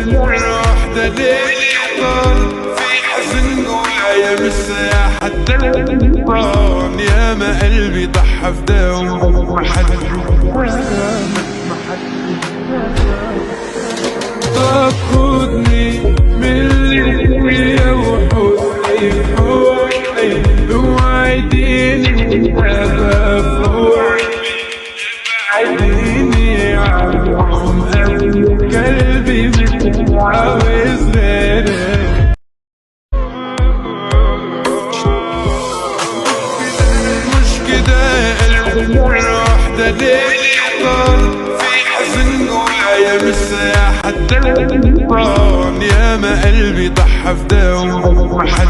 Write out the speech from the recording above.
مرة واحدة ليلي طال في حزن جوايا مش سايح حتى الطال. يا ما قلبي ضحى فداهم ما حد طب خدني من اللي فيا وحطني في حضني وعديني ابقى فوق عديني عنهم قلبي عاوز غيرك. مش كده قلبي مرة واحدة ليلي طال في حزن جوايا مش سايح حتى الطال. يا ما قلبي ضحى فداهم ما حد